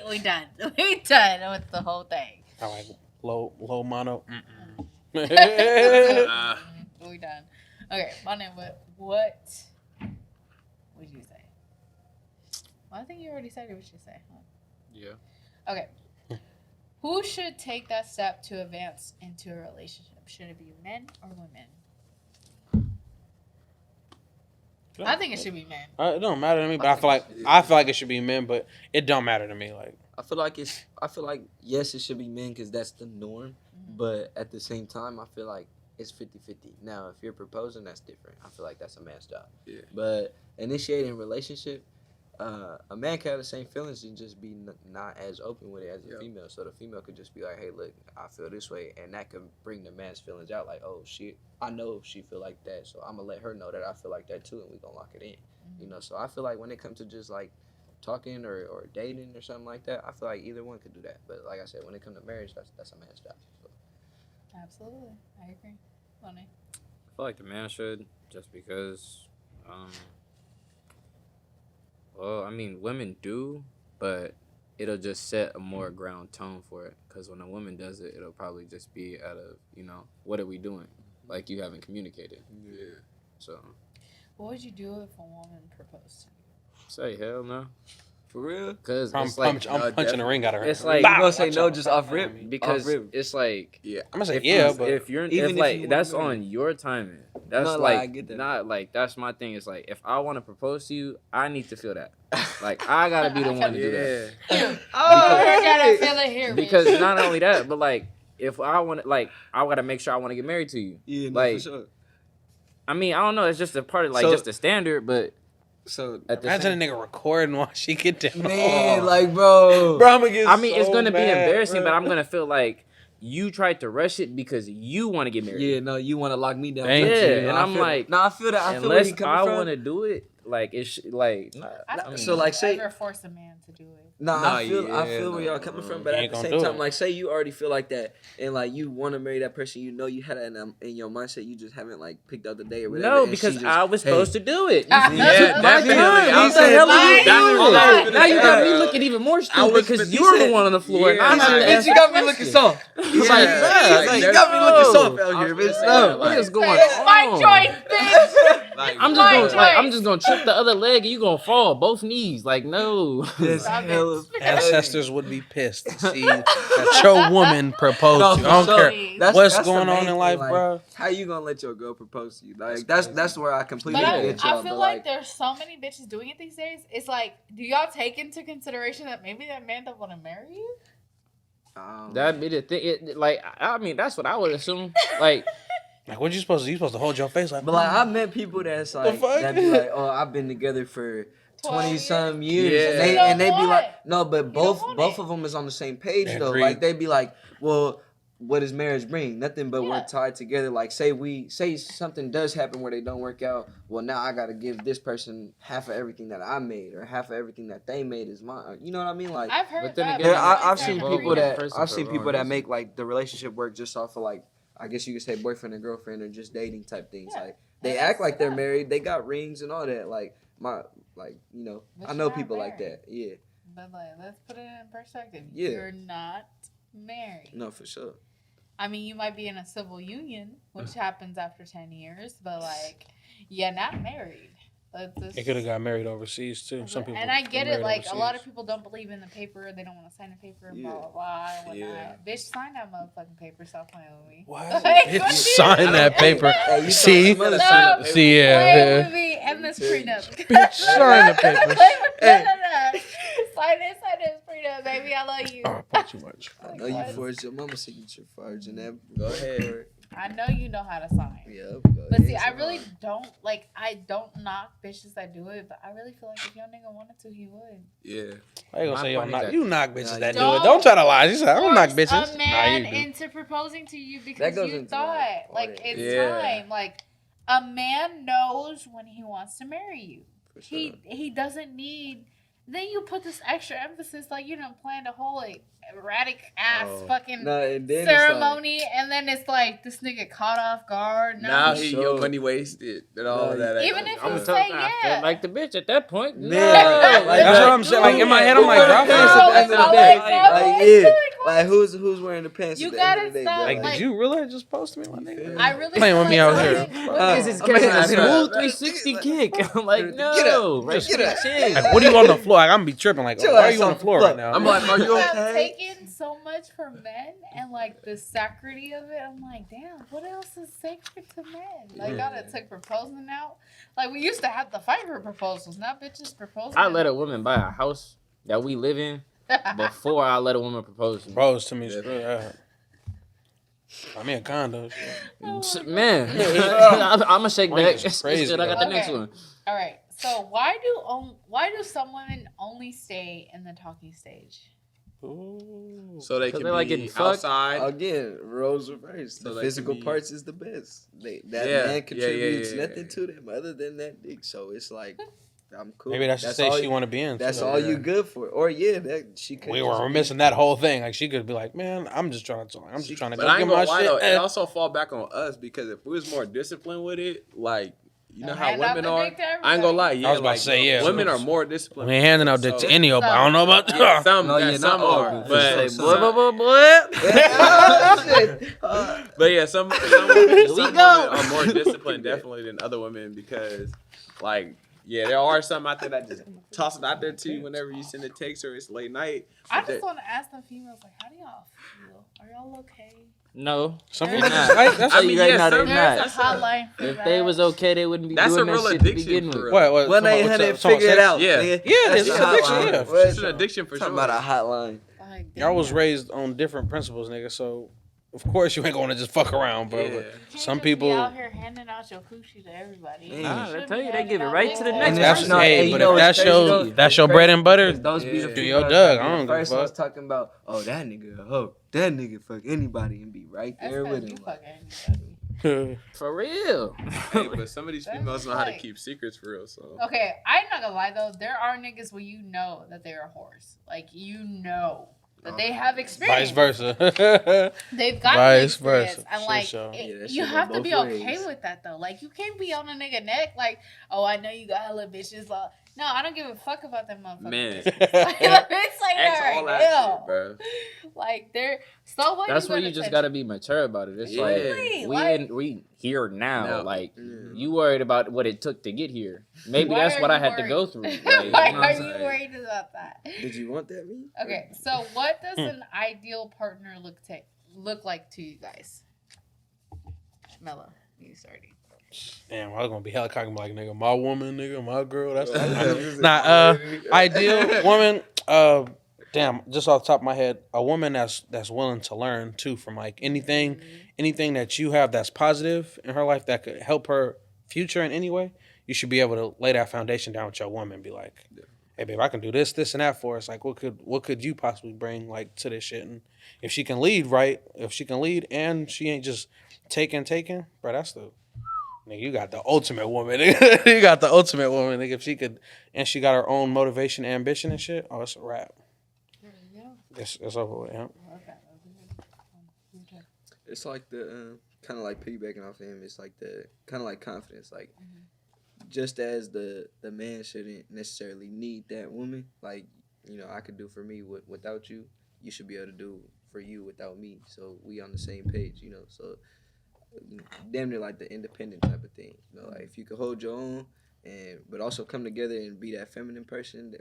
we done. We done with the whole thing. I like low mono. Ah. We done. Okay, Monty, what would you say? Well, I think you already said what you say, huh? Yeah. Okay. Who should take that step to advance into a relationship? Should it be men or women? I think it should be men. It don't matter to me, but I feel like it should be men, but it don't matter to me. Like I feel like yes, it should be men because that's the norm. But at the same time, I feel like it's 50-50. Now, if you're proposing, that's different. I feel like that's a man's job. Yeah. But initiating a relationship, a man can have the same feelings and just be not as open with it as a female. So the female could just be like, hey, look, I feel this way. And that could bring the man's feelings out like, oh, shit, I know she feel like that. So I'm going to let her know that I feel like that too. And we going to lock it in. You know, so I feel like when it comes to just like talking or dating or something like that, I feel like either one could do that. But like I said, when it comes to marriage, that's a man's job. So. Absolutely. I agree. Funny. I feel like the man should, just because, well, I mean, women do, but it'll just set a more ground tone for it. Because when a woman does it, it'll probably just be out of, you know, what are we doing? Like, you haven't communicated. Yeah. So, What would you do if a woman proposed to you? say hell no. For real? Because I'm it's like, punching the ring out of her. it's like, You gonna say Watch no out. just off rip? because Off rip. it's like, Yeah. I'm gonna say if yeah, you- but if you're even if if like you that's wanna on your timing. That's No, like I get that. not like that's my thing. It's like if I want to propose to you, I need to feel that. Like I gotta be the one to do that. Yeah. Oh, I gotta feel it here. Because bitch. not only that, but like if I want, like I gotta make sure I want to get married to you. Yeah, no, Like- for sure. I mean, I don't know. It's just a part of like So- just a standard, but So, at the imagine same, a nigga recording while she get down. man, like, bro. bro, I'm gonna get I mean, it's so gonna be mad, embarrassing, bro. but I'm gonna feel like you tried to rush it because you want to get married. Yeah, no, you want to lock me down. Thank too. you. Yeah, No, and I I'm feel like, that. No, I feel that. I feel where unless you coming I from. want to do it, like it's like I don't mean, think so, like, you say- ever force a man to do it. No, Nah, I feel yeah, where y'all coming from, but You at ain't the gonna same do time, it. like, say you already feel like that, and like you want to marry that person, you know, you had that in your mindset, you just haven't like picked out the day or whatever. no, and because she just, I was hey, supposed to do it. Yeah, You took my definitely. time. I What the said, hell are you that's doing? what I was Now you got me saying. looking even more I stupid was because finna- you're he the said- one on the floor. and Yeah, I'm having to like- Bitch, ask you that got me question. looking soft. It's Yeah, like, like, bruh, You got me looking soft out I here, was bitch. finna No. say, what is going It's my on? choice, bitch. Like, I'm My just gonna I'm choice. just gonna trip the other leg and you gonna fall both knees. Like no. Yes, Stop it. hella Ancestors would be pissed to see that your woman proposed No, to you. for I don't sure. care That's what's the going main on in thing, life, like, bro. How you gonna let your girl propose to you? Like that's where I completely But get I y'all. feel but, like there's so many bitches doing it these days. It's like, do y'all take into consideration that maybe that man don't want to marry you? That'd be the thing. Like, I mean, that's what I would assume. Like, what you supposed to? You supposed to hold your face like. But like I met people that's like fuck? that be like, oh, I've been together for 20-some years, Yeah. and they be like, no, but don't both want it. of them is on the same page though. Agreed. Like they be like, well, what does marriage bring? Nothing but Yeah. we're tied together. Like say something does happen where they don't work out. Well, now I gotta give this person half of everything that I made, or half of everything that they made is mine. You know what I mean? Like I've heard But then that. again, but I've it's seen like people freedom. that I've seen people that make like the relationship work just off of like, I guess you could say boyfriend and girlfriend or just dating type things. Yeah. Like they And act that's like they're enough. married, they got rings and all that. Like But I you're know not people like married. that. Yeah, But like, let's put it in perspective. Yeah. You're not married. no, for sure. I mean, you might be in a civil union, which happens after 10 years, but like, you're not married. They could have got married overseas too. Some people. And I got get it. married Like a lot of overseas. people don't believe in the paper. They don't want to sign a paper. Yeah. Blah blah blah. And whatnot. Yeah. Bitch, sign that motherfucking paper. Stop playing with me. Why? Like, Bitch, what do you- sign that paper. Hey, you See, told my mother No. sign up. see, Play yeah. with me and this prenup. Bitch, sign the paper. No. Sign this prenup, baby. I love you. Oh, I put too much. I know you forged your mama's signature, forging that. Go ahead. I know you know how to sign. Yeah, But see, I really don't like. I don't knock bitches that do it, but I really feel like if your nigga wanted to, he would. Yeah. I ain't gonna My say you point is knock. that- You knock bitches Nah, that do don't it. Don't try to lie. You say I don't knock Force bitches. a man Nah, you do. into proposing to you because goes you into, thought like, it's Yeah. time. Like a man knows when he wants to marry you. For sure. He doesn't need. Then you put this extra emphasis, like you done planned a whole like erratic ass Oh. fucking No, and then ceremony, and then it's like this nigga caught off guard. Now he your showed- money wasted and all No, that. Even if I'm you gonna say tell you, I yeah. feel like the bitch at that point. Man, No, like, That's what I'm saying. Like in my head, I'm like, Girl, y'all Girl, feel at the end of the day, like, like who's wearing the pants? You at the end gotta of the day, stop, bro? like, like- did you really just post me, my nigga? I really Playing feel with me like out here. women- This is I'm catching like, a smooth nah, 360 kick. I'm like, Get no, up. right Get up. chill. Like, what are you on the floor? Like, I'm gonna be tripping. Like, Chill why are out, you on the son. floor Look, right now? I'm like, are you I've okay? taken so much from men and like the sacrity of it. I'm like, damn, what else is sacred to men? Like, y'all that took proposing out. Like, we used to have to fight for proposals. Now bitches proposing. I let a woman buy a house that we live in before I let a woman propose to me. Bros to me, screw that. I mean, a condo. Shit. Man, I'm gonna shake Wayne that. is crazy, Shit, I got the though. next Okay. one. All right. So why do some women only stay in the talking stage? Ooh. So they 'Cause can they like be getting fucked. outside. Again, roles reversed. So The they physical can be- parts is the best. That Yeah, man yeah, contributes yeah, yeah. nothing to them other than that dick. So it's like, I'm cool. Maybe that's the stage all she you- want to be in. That's too. all Yeah. you good for. Or yeah, that she could. We just were be- missing that whole thing. Like she could be like, man, I'm just trying to talk. I'm just trying to But go I get ain't my gonna lie shit. though, it also fall back on us because if we was more disciplined with it, like you know Don't how hand out women the are. dick to I ain't gonna lie, everybody. yeah. I was about like, to say, yeah. Women are more We disciplined. ain't handing out dick to So- any of, but I don't know about Yeah, some, No, yeah, yeah, some not all, are, for but sure. but yeah, some women go. are more disciplined definitely than other women because, like, yeah, there are some out there that just toss it out there to you whenever you send a text or it's late night. I But just want to ask the females, like, how do y'all feel? Are y'all okay? No, Some They're people not. just like that's I I mean, mean, right yeah, now some- they're There's not. a hotline for If that. they was okay, they wouldn't be That's doing a that real shit to addiction begin for with. real. what 1-800 figure it out. Yeah. nigga. Yeah, That's it's the addiction, hotline. yeah. What? It's an addiction for Talking sure. about a hotline. Like, Y'all was damn. raised on different principles, nigga. So of course you ain't gonna just fuck around, bro. Yeah. But You can't some just be people. out here handing out your coochie to everybody. Nah, You they shouldn't tell be you they handing give it out right to the dick. next That's person. No, hey, you but know if what's that's crazy, your though? that's your bread and butter, Those Yeah. be the do females your that Doug. be I the don't give a first ones fuck. talking about, oh, that nigga a hoe. That nigga fuck anybody and be right That's there because with you him. fuck anybody. For real. Hey, but some of these That's females know how to like- keep secrets for real. So Okay, I'm not gonna lie though. There are niggas where you know that they're a horse. Like you know that they have experience. Vice versa. They've got Vice experience, versa. and Shit like show. it- Yeah, that you shit have go to be both okay ways. with that though. Like you can't be on a nigga neck like, oh, I know you got hella bitches. No, I don't give a fuck about them motherfuckers. man, Like, it's like X all all that right, shit, bro. like they're so what. That's where you just gotta be mature about it. It's Yeah. like we here now. No. Like Mm. you worried about what it took to get here. Maybe Why that's are what I you had to worried? go through. Like, Why you know what are I'm you saying? worried about that? Did you want that, me? Okay, so what does an ideal partner look like to you guys? Mello, you starting. Damn, I was gonna be hella cocky, like nigga, my woman, nigga, my girl. That's ideal woman. damn, just off the top of my head, a woman that's willing to learn too from like anything, anything that you have that's positive in her life that could help her future in any way. You should be able to lay that foundation down with your woman and be like, hey babe, I can do this, this, and that for us. Like, what could you possibly bring like to this shit? And if she can lead, right? If she can lead and she ain't just taking, bro, that's the nigga. You got the ultimate woman. Nigga. You got the ultimate woman. Nigga. If she could, and she got her own motivation, ambition, and shit. Oh, it's a wrap. There you go. It's over with. Yeah. It's like the kind of like piggybacking off of him. It's like the kind of like confidence. Like just as the man shouldn't necessarily need that woman. Like I could do for me without you. You should be able to do for you without me. So we on the same page. So damn near like the independent type of thing. Like if you could hold your own. But also come together and be that feminine person that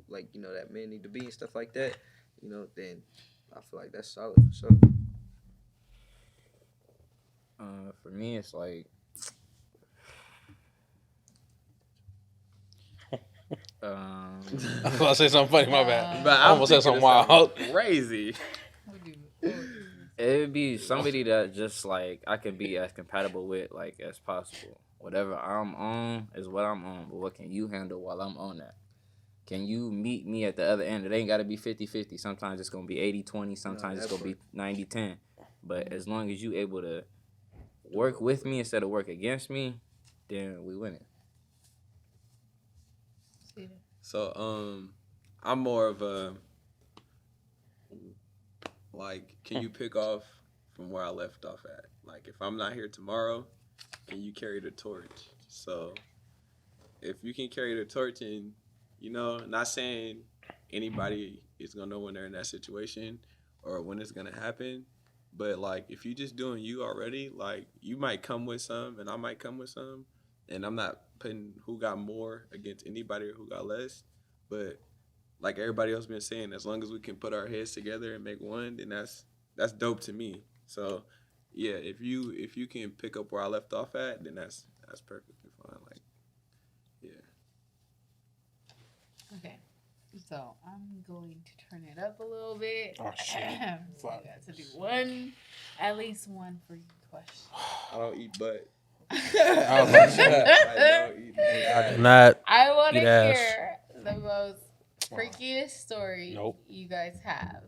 like that men need to be and stuff like that, then I feel like that's solid for sure. For me, it's like I was gonna say something funny. My bad. But I almost said something wild. Crazy. it would be somebody that just like I can be as compatible with like as possible. Whatever I'm on is what I'm on, but what can you handle while I'm on that? Can you meet me at the other end? It ain't got to be 50-50. Sometimes it's going to be 80-20. Sometimes it's going to be 90-10. But as long as you able to work with me instead of work against me, then we winning. So, I'm more of a, like, can you pick off from where I left off at? Like, if I'm not here tomorrow, can you carry the torch? So, if you can carry the torch and, not saying anybody is going to know when they're in that situation or when it's going to happen, but, like, if you just doing you already, like, you might come with some and I might come with some, and I'm not putting who got more against anybody or who got less, but like everybody else been saying, as long as we can put our heads together and make one, then that's dope to me. So yeah, if you can pick up where I left off at, then that's perfectly fine. Like, yeah. Okay, so I'm going to turn it up a little bit. Oh shit! So I got to do at least one free question. I don't eat butt. I was about to say, I do not. I want to Eat ass. hear the most freakiest story Nope. you guys have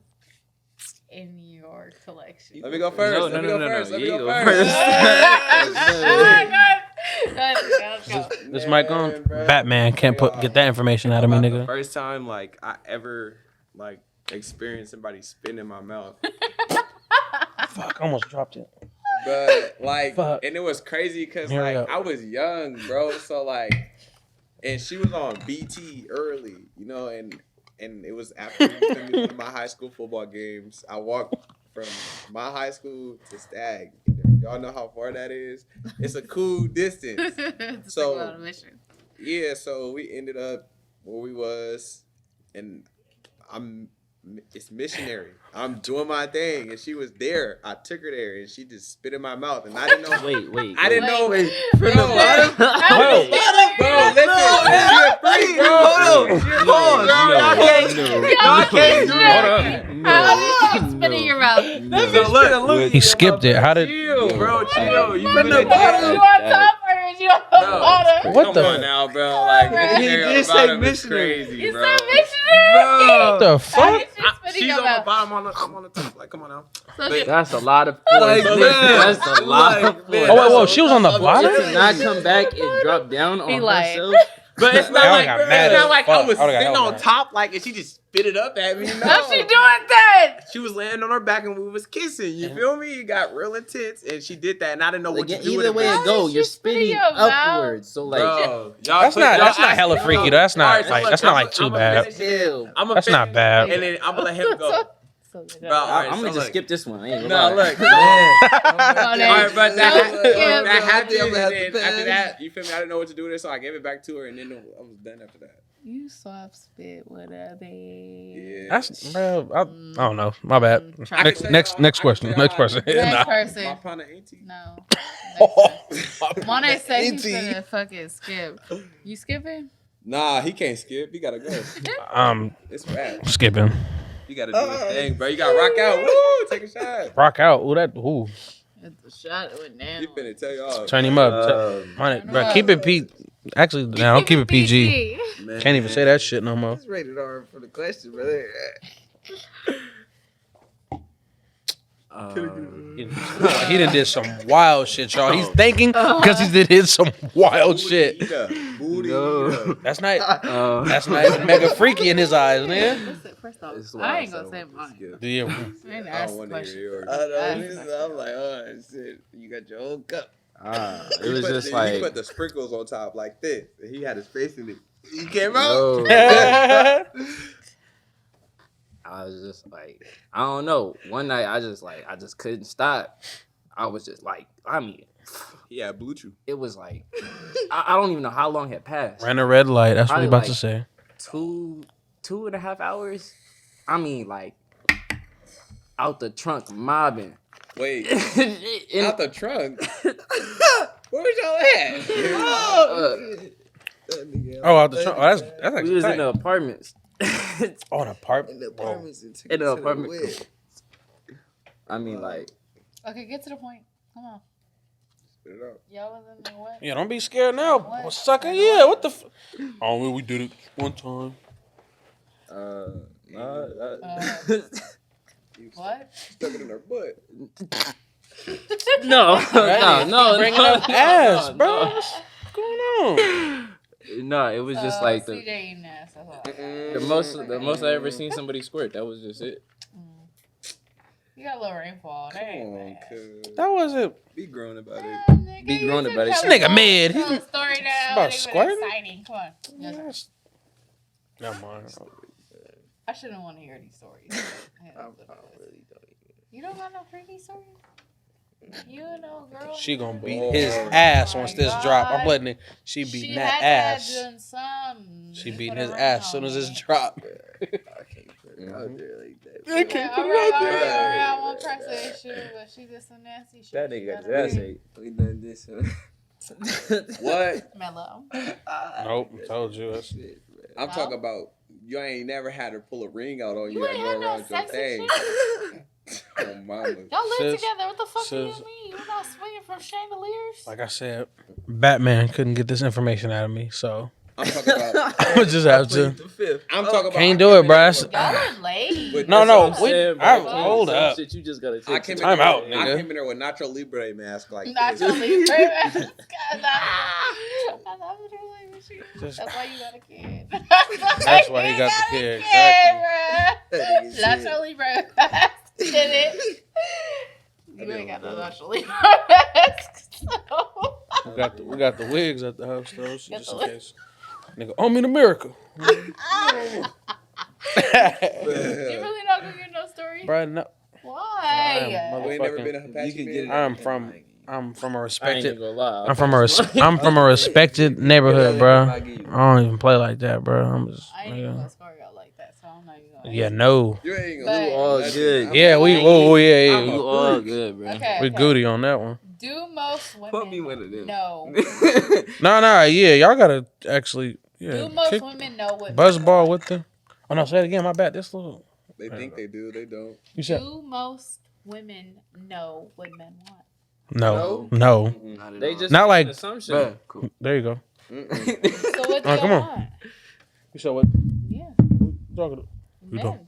in your collection. Let me go first. No. Let me You go go first. Let's go. This mic on? Bruh. Batman can't get that information out of me, The nigga. first time like I ever like experienced somebody spit in my mouth. Fuck! I almost dropped it. But like, Fuck. and it was crazy because Here we like go. I was young, bro. So like, and she was on BT early, and it was after one of my high school football games. I walked from my high school to Stag. Y'all know how far that is. It's a cool distance. So- on a mission. Yeah, so we ended up where we was, and it's missionary. I'm doing my thing, and she was there. I took her there, and she just spit in my mouth, and I didn't know. Wait. I didn't know. Wait. From the bottom. Bro, How did you spit in your mouth? He skipped it. How did? Bro, chill. You From the finna bottom. You on top or is you on the bottom? What Come the- on now, bro. Like, He missionary did on the say bottom is missionary. crazy, You bro. said missionary? What the How fuck? did you spit in She's your on the mouth? bottom. I'm on the top. Like, come on now. So But- she- That's a lot of Like, force. man. That's a lot of Like, force. Oh wait, whoa, she was on the For bottom. it to not come back and drop down He on like- herself. But it's I not like, got it's mad not as like fuck. I was I would've got sitting hella on mad. top, like, and she just spit it up at me. No. How's she doing that? She was laying on her back and we was kissing. You feel me? It got real intense, and she did that, and I didn't know what Like, to do with either it. way How it go, did you're she spit in spitting your mouth? upwards. So like, Bro, That's not hella freaky though. That's not like that's not like too bad. hell. That's not bad. And then I'm gonna let him go. Bro, all right, I'm so gonna just look. skip this one. I ain't No, gonna lie. look. Come on, All right, Ed. but Don't that skip. happened, I'm gonna have to and then after pass. that, you feel me? I didn't know what to do with it, so I gave it back to her, and then I was done after that. You soft spit with a baby. Yeah. That's bro. I don't know. My bad. Try Next to- next question. Next person. Next Nah. person. My partner auntie. No. Monet said he's gonna fucking skip. You skipping? Nah, he can't skip. He gotta go. I'm It's rap. Skipping. You gotta do this thing, bro. You gotta rock out. Woo! Take a shot. Rock out. Ooh. The shot went down. He finna tell y'all. Turn him up. Bro, keep it P. Actually, nah, don't keep it PG. Man. Can't even say that shit no more. It's rated R for the question, brother. He done did some wild shit, y'all. He's thinking because he did some wild shit. Booty. No. That's not mega freaky in his eyes, man. Listen, first off, It's I ain't wild, gonna say so mine. it's Yeah. I ain't I asked don't the want to question. hear yours. I know. That's I'm like, oh shit, you got your own cup. It was just He like put the sprinkles on top like this. And he had his face in it. He came out. no. Yeah. I was just like, I don't know. One night I just couldn't stop. I was just like, I mean, He had blue chew. it was like I don't even know how long had passed. Ran a red light. That's what he Probably about to like say. 2.5 hours. I mean, like out the trunk mobbing. Wait, In- out the trunk. Where was y'all at? Oh, out the trunk. Oh, that's we actually was in tight. the apartments. Oh, an apartment. In the apartments and took In it the to the apartment. wed. I mean, like Okay, get to the point. Come on. Spit it out. Y'all was in the what? Yeah, don't be scared now, What? well, sucker. Yeah, what the? Oh, well, we did it one time. What? Stuck it in her butt. no, Bringing up ass, bro. What's going on? No, it was just like the CJ eating ass. That's all. the most I ever seen somebody squirt. That was just it. You got a little rainfall. That Come ain't on, bad. cuz. That wasn't. Be grown about it. Nigga, Be you grown should about it. tell This nigga the mad. Tell He- the story now. About It squirting? exciting. Come on. Yes. Yes. Never mind. I shouldn't want to hear these stories. I really don't. You don't got no freaky stories? You know, girl. She gonna beat Oh his my ass once this God. drop. I'm letting it. She beating She that had ass. to have done some. She Put beating a his ring ass as soon on as this it. drop. I can't put it out there like that. I can't put it Alright, out there. alright, I won't press that shit, but she did some nasty shit. That She nigga got got a his ass ring. ate. We done this. What? Mellow. Nope, told you. That's- I'm talking about you ain't never had her pull a ring out on you, You and ain't go had no around your sexy thing. shit. Oh, mama. Y'all live Sis- together. What the fuck do you sis- mean? You're not swinging from chandeliers? Like I said, Batman couldn't get this information out of me, so I'm talking about. I would just have to. I'm talking about. Can't I do it, came bro. in That's- with- Y'all are late. But No, that's no, what I'm we- saying. hold Some up. Shit you just gotta I take. came, to in Time there, out, I nigga. came in there with Nacho Libre mask like Not this. your leave. That's why you got a kid. That's why he got the kid, exactly. Not your Libra. Did it? You ain't got no Nacho Libra. We got the wigs at the house though, so Got just the in case. Nigga, I'm in America. You really not gonna get no story? Bro, no. Why? You ain't never been a You Apache can get it. I'm from a I ain't respected. even gonna lie. I'm from a respected neighborhood, bro. I don't even play like that, bro. I'm just. I ain't even nigga. gonna score y'all like that, so I'm not even gonna. Yeah, no. You ain't But- gonna You all nothing. good. I'm- Yeah, we. Oh, yeah, You yeah. all good, bro. Okay. We goody on that one. Do most women Put me one of them. know? Nah, yeah. Y'all gotta actually. Yeah. Do most kick women know what? buzzball with the. Oh no, say it again. My bad. This little. They think they do, they don't. You said Do most women know what men want? no. Not at They all. just Not make like- an assumption. Bruh, cool. There you go. So what do Oh, y'all come on. want? You said what? Yeah. Talking to- We Men. don't.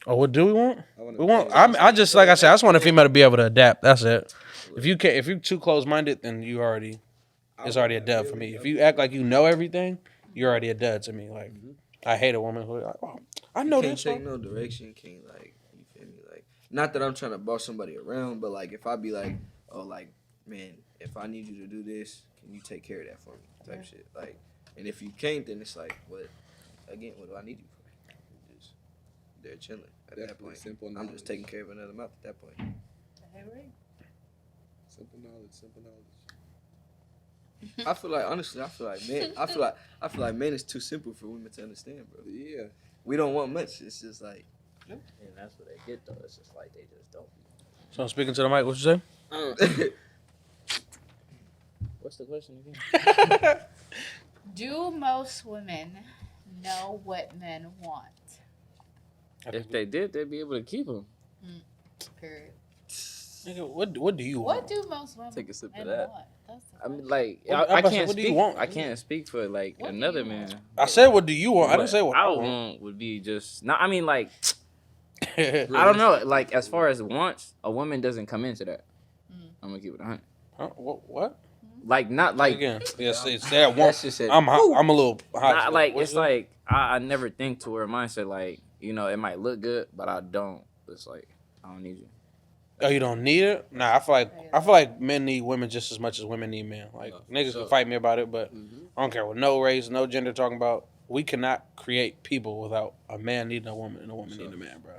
Oh, what do we want? I wanna- We want. I just like I said. I just want a female to be able to adapt. That's it. If you can't, if you're too close minded, then you already. It's already a dud for me. If you act like you know everything, you're already a dud to me. Like, I hate a woman who like, oh, I know Can't this. take no direction. Can't like, you feel me? Like, not that I'm trying to boss somebody around, but like if I be like, oh, like, man, if I need you to do this, can you take care of that for me? Type shit. Like, and if you can't, then it's like, what? Again, what do I need you for? Just, they're chilling at that Definitely point. simple I'm knowledge. just taking care of another mouth at that point. Simple knowledge, simple knowledge. I feel like honestly, I feel like men is too simple for women to understand, bro. Yeah. We don't want much. It's just like And that's what they get though. It's just like they just don't. So I'm speaking to the mic. What you say? What's the question again? Do most women know what men want? If they did, they'd be able to keep them. Period. Nigga, what do you want? What do most women Take a sip of and that. want? That's the I mean, question. like, What- I I'm about to say, can't what do you speak. want? I can't speak for like What do another you man. want? I said, what do you want? I What didn't say what I I would want. want would be just not. I mean, like, I don't know. Like, as far as wants, a woman doesn't come into that. I'm gonna keep it 100. Huh? What? Like, not like, Again, yes, it's that one. That shit said, I'm hot, I'm a little hot. not shit. like. What's It's that? like I never think to where mindset like it might look good, but I don't. It's like I don't need you. Oh, you don't need it? Nah, I feel like men need women just as much as women need men. Like niggas will fight me about it, but I don't care what no race, no gender talking about. We cannot create people without a man needing a woman and a woman needing a man, bro.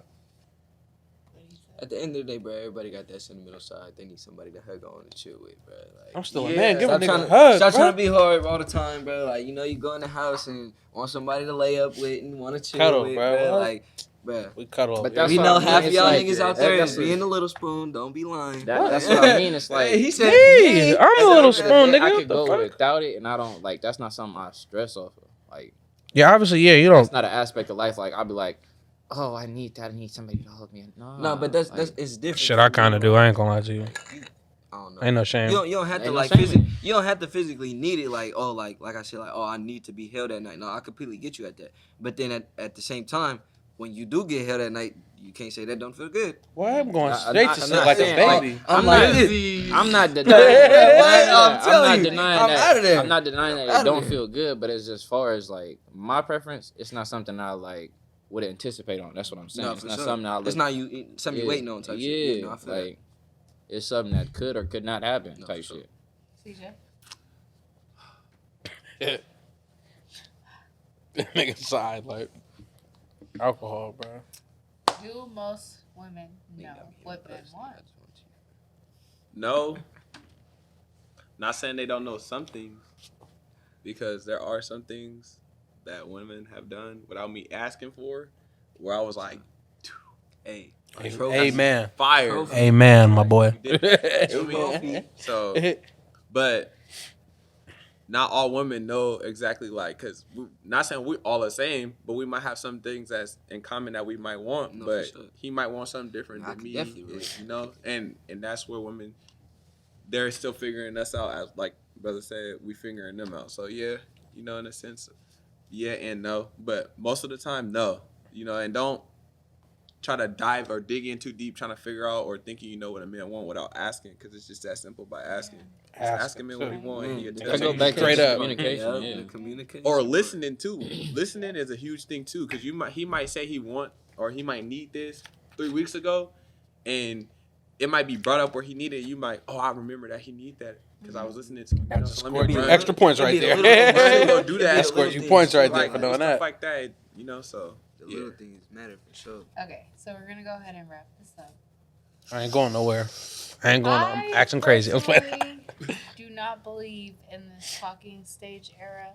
At the end of the day, bro, everybody got that sentimental side. They need somebody to hug on and chill with, bro. Like, I'm still a Yeah. man. Give a stop nigga trying a to, hug, stop bro. trying to be hard all the time, bro. Like, you go in the house and want somebody to lay up with and want to chill Cuddle, with, bro. bro. What? Like, bro. We cuddle. But But that's We what know I mean. half of It's y'all like- niggas out there that's is what- being a little spoon. Don't be lying. That's what I mean. It's like Hey, he said, me, I'm a little at the end spoon, of the day, nigga. I What could the go fuck? without it, and I don't like. That's not something I stress off of. Like, Yeah, obviously, yeah, you don't. that's not an aspect of life. Like, I'll be like, oh, I need that. I need somebody to hold me. No, but that's like, it's different. Shit, I kind of do. I ain't gonna lie to you. I don't know. Ain't no shame. You don't have to Ain't no like shame. you don't have to physically need it like I said like I need to be held at night. No, I completely get you at that. But then at the same time, when you do get held at night, you can't say that don't feel good. Why I'm going I- straight I- to I'm sit not like a saying, baby? I'm like not. this. I'm not denying that. What? I'm I'm telling not you, denying I'm that. out of there. I'm not denying that Outta it don't there. feel good, but it's just far as like my preference. It's not something I like would anticipate on. That's what I'm saying. No, It's for not sure. something I look. It's not something you waiting on type yeah, shit. Yeah, no, I feel like it's something that could or could not happen No, type for sure. shit. CJ? Nigga side like alcohol, bro. Do most women know what men want? No. Not saying they don't know some things, because there are some things that women have done without me asking for, where I was like, Hey, Amen. fire. Amen, my boy. You feel me? So, but not all women know exactly like, because not saying we all the same, but we might have some things that's in common that we might want, No, but for sure. he might want something different I than could me, definitely relate. and that's where women, they're still figuring us out, as like brother said, we figuring them out. So yeah, in a sense, yeah and no, but most of the time, no, and don't try to dive or dig in too deep trying to figure out or thinking you know what a man want without asking, because it's just that simple by asking. Just ask him what he want and he'll Mm. tell I go you. back to Straight up. communication. Yeah, Yeah. communication. Or listening too. Listening is a huge thing too, because he might say he want or he might need this 3 weeks ago, and it might be brought up where he needed it. You might, I remember that he need that because I was listening to him. So let me Scored you run. extra points It'd right be a there. little thing. Go do that. I It'd be scored a you little points thing. right there Like for doing stuff that. like that, so The yeah. little things matter for sure. Okay, so we're gonna go ahead and wrap this up. I ain't going nowhere. I ain't going. I'm acting crazy. I'm playing. personally do not believe in this talking stage era.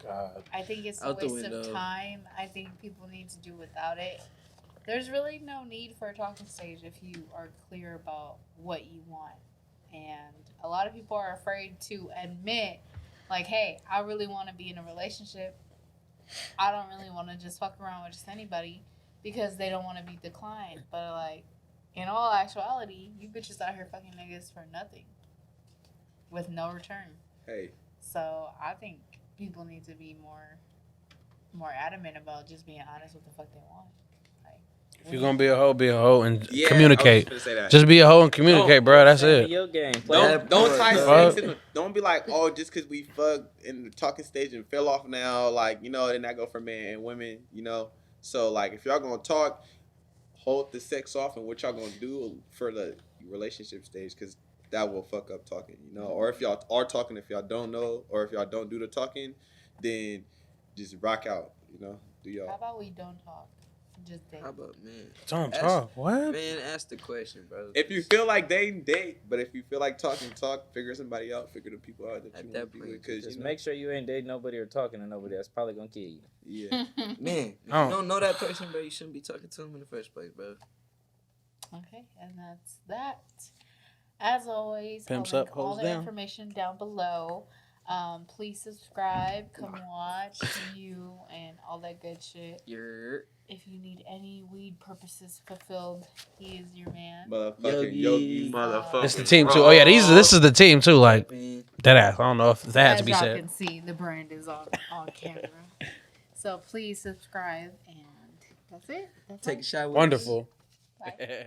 God. I think it's a Out the waste of window. time. I think people need to do without it. There's really no need for a talking stage if you are clear about what you want. And a lot of people are afraid to admit, like, hey, I really want to be in a relationship. I don't really want to just fuck around with just anybody, because they don't want to be declined. But, like, in all actuality, you bitches out here fucking niggas for nothing with no return. Hey, So I think people need to be more adamant about just being honest with the fuck they want. Like, If you're gonna be a hoe and yeah, communicate. I was just gonna say that. Just be a hoe and communicate, bro. That's Stay in it. Your game. Don't tie Fuck. sex in. Don't be like, just because we fucked in the talking stage and fell off now, like, then that go for men and women, So, like, if y'all gonna talk, hold the sex off and what y'all gonna do for the relationship stage, because that will fuck up talking, Or if y'all are talking, if y'all don't know, or if y'all don't do the talking, then just rock out, do how y'all. about we don't talk, just date? How about man? Don't Ask- talk. What? Man, ask the question, bro. If you feel like dating, date. But if you feel like talking, talk. Figure somebody out. Figure the people out that At you that want to be point, with. Because Just make sure you ain't dating nobody or talking to nobody that's probably gonna kill you. yeah. Man, if Oh. you don't know that person, bro, you shouldn't be talking to him in the first place, bro. Okay, and that's that. As always, Pimps I'll up, link all hoes the down. information down below. Please subscribe, come watch you and all that good shit. If you need any weed purposes fulfilled, he is your man. Motherfucking Yogi. Yogi, motherfucker. It's the team too. Oh yeah, this is the team too. Like that ass. I don't know if that had to As be y'all said. can see, the brand is on camera. So please subscribe, and that's it. That's Take all. a shot with us. Wonderful. Bye.